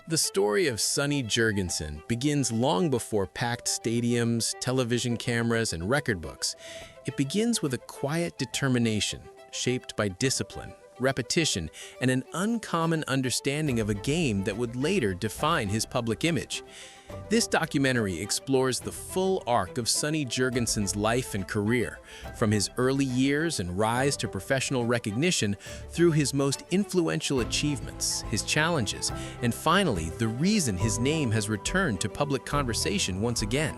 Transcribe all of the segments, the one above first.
The story of Sonny Jurgensen begins long before packed stadiums, television cameras, and record books. It begins with a quiet determination, shaped by discipline, repetition, and an uncommon understanding of a game that would later define his public image. This documentary explores the full arc of Sonny Jurgensen's life and career, from his early years and rise to professional recognition through his most influential achievements, his challenges, and finally, the reason his name has returned to public conversation once again.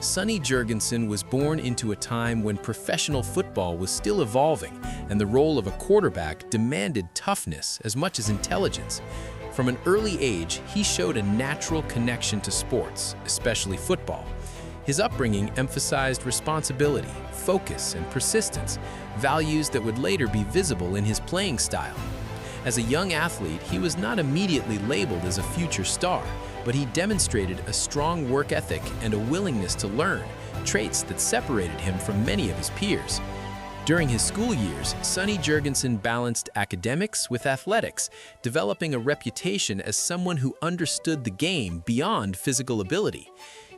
Sonny Jurgensen was born into a time when professional football was still evolving and the role of a quarterback demanded toughness as much as intelligence. From an early age, he showed a natural connection to sports, especially football. His upbringing emphasized responsibility, focus, and persistence, values that would later be visible in his playing style. As a young athlete, he was not immediately labeled as a future star, but he demonstrated a strong work ethic and a willingness to learn, traits that separated him from many of his peers. During his school years, Sonny Jurgensen balanced academics with athletics, developing a reputation as someone who understood the game beyond physical ability.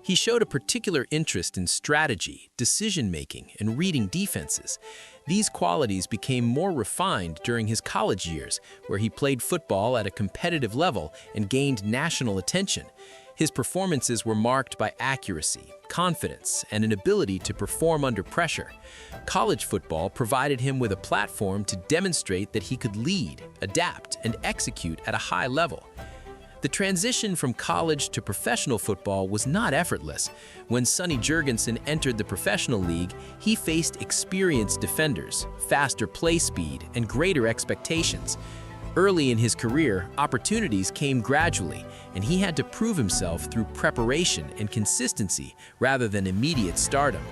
He showed a particular interest in strategy, decision-making, and reading defenses. These qualities became more refined during his college years, where he played football at a competitive level and gained national attention. His performances were marked by accuracy, confidence, and an ability to perform under pressure. College football provided him with a platform to demonstrate that he could lead, adapt, and execute at a high level. The transition from college to professional football was not effortless. When Sonny Jurgensen entered the professional league, he faced experienced defenders, faster play speed, and greater expectations. Early in his career, opportunities came gradually, and he had to prove himself through preparation and consistency rather than immediate stardom.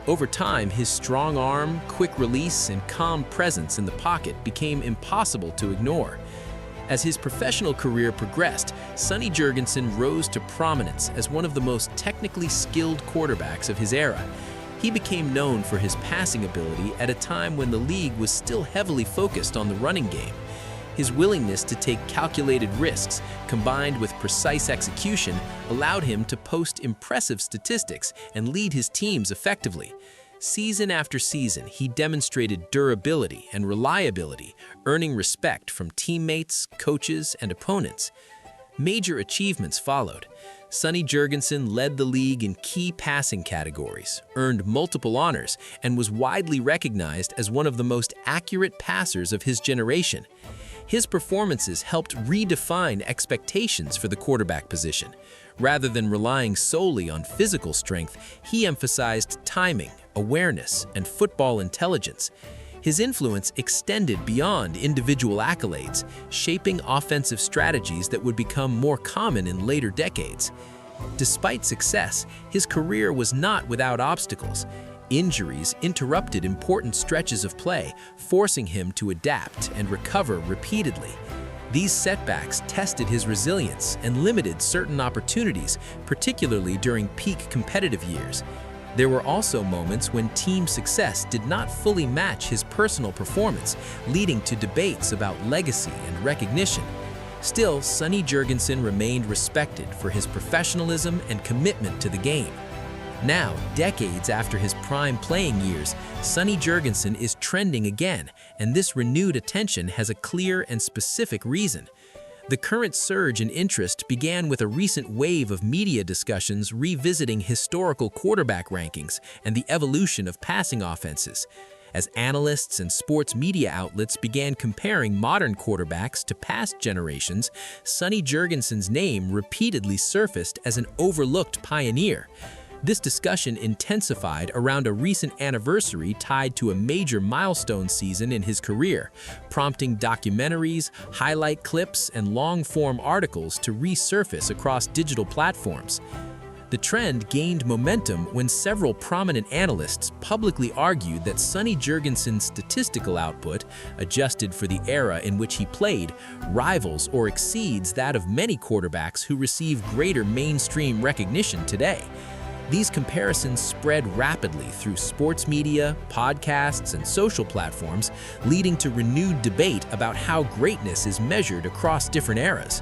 Over time, his strong arm, quick release, and calm presence in the pocket became impossible to ignore. As his professional career progressed, Sonny Jurgensen rose to prominence as one of the most technically skilled quarterbacks of his era. He became known for his passing ability at a time when the league was still heavily focused on the running game. His willingness to take calculated risks, combined with precise execution, allowed him to post impressive statistics and lead his teams effectively. Season after season, he demonstrated durability and reliability, earning respect from teammates, coaches, and opponents. Major achievements followed. Sonny Jurgensen led the league in key passing categories, earned multiple honors, and was widely recognized as one of the most accurate passers of his generation. His performances helped redefine expectations for the quarterback position. Rather than relying solely on physical strength, he emphasized timing, awareness, and football intelligence. His influence extended beyond individual accolades, shaping offensive strategies that would become more common in later decades. Despite success, his career was not without obstacles. Injuries interrupted important stretches of play, forcing him to adapt and recover repeatedly. These setbacks tested his resilience and limited certain opportunities, particularly during peak competitive years. There were also moments when team success did not fully match his personal performance, leading to debates about legacy and recognition. Still, Sonny Jurgensen remained respected for his professionalism and commitment to the game. Now, decades after his prime playing years, Sonny Jurgensen is trending again, and this renewed attention has a clear and specific reason. The current surge in interest began with a recent wave of media discussions revisiting historical quarterback rankings and the evolution of passing offenses. As analysts and sports media outlets began comparing modern quarterbacks to past generations, Sonny Jurgensen's name repeatedly surfaced as an overlooked pioneer. This discussion intensified around a recent anniversary tied to a major milestone season in his career, prompting documentaries, highlight clips, and long-form articles to resurface across digital platforms. The trend gained momentum when several prominent analysts publicly argued that Sonny Jurgensen's statistical output, adjusted for the era in which he played, rivals or exceeds that of many quarterbacks who receive greater mainstream recognition today. These comparisons spread rapidly through sports media, podcasts, and social platforms, leading to renewed debate about how greatness is measured across different eras.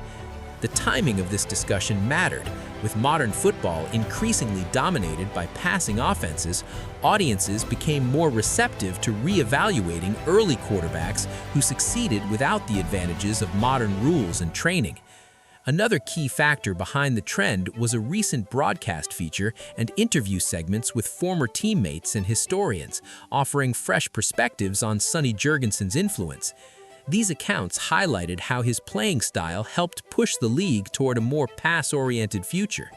The timing of this discussion mattered. With modern football increasingly dominated by passing offenses, audiences became more receptive to re-evaluating early quarterbacks who succeeded without the advantages of modern rules and training. Another key factor behind the trend was a recent broadcast feature and interview segments with former teammates and historians, offering fresh perspectives on Sonny Jurgensen's influence. These accounts highlighted how his playing style helped push the league toward a more pass-oriented future.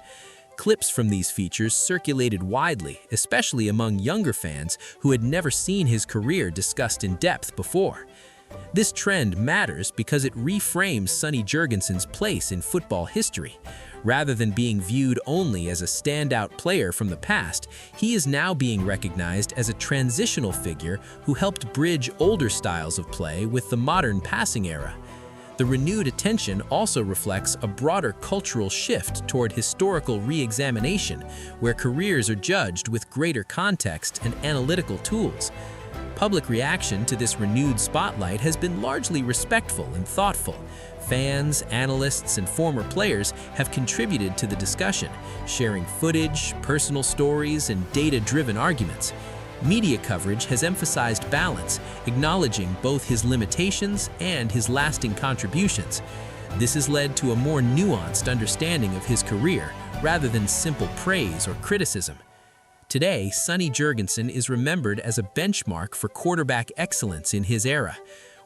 Clips from these features circulated widely, especially among younger fans who had never seen his career discussed in depth before. This trend matters because it reframes Sonny Jurgensen's place in football history. Rather than being viewed only as a standout player from the past, he is now being recognized as a transitional figure who helped bridge older styles of play with the modern passing era. The renewed attention also reflects a broader cultural shift toward historical re-examination, where careers are judged with greater context and analytical tools. Public reaction to this renewed spotlight has been largely respectful and thoughtful. Fans, analysts, and former players have contributed to the discussion, sharing footage, personal stories, and data-driven arguments. Media coverage has emphasized balance, acknowledging both his limitations and his lasting contributions. This has led to a more nuanced understanding of his career, rather than simple praise or criticism. Today, Sonny Jurgensen is remembered as a benchmark for quarterback excellence in his era.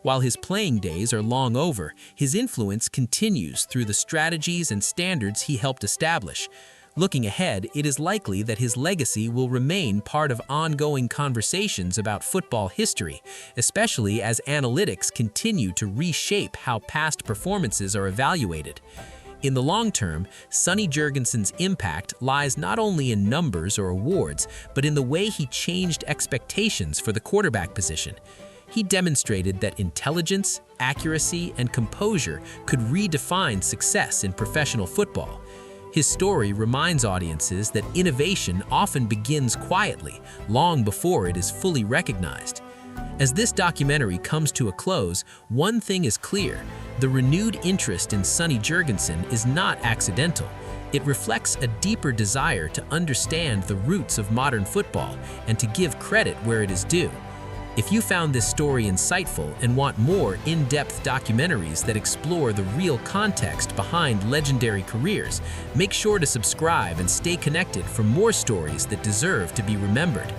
While his playing days are long over, his influence continues through the strategies and standards he helped establish. Looking ahead, it is likely that his legacy will remain part of ongoing conversations about football history, especially as analytics continue to reshape how past performances are evaluated. In the long term, Sonny Jurgensen's impact lies not only in numbers or awards, but in the way he changed expectations for the quarterback position. He demonstrated that intelligence, accuracy, and composure could redefine success in professional football. His story reminds audiences that innovation often begins quietly, long before it is fully recognized. As this documentary comes to a close, one thing is clear: the renewed interest in Sonny Jurgensen is not accidental. It reflects a deeper desire to understand the roots of modern football and to give credit where it is due. If you found this story insightful and want more in-depth documentaries that explore the real context behind legendary careers, make sure to subscribe and stay connected for more stories that deserve to be remembered.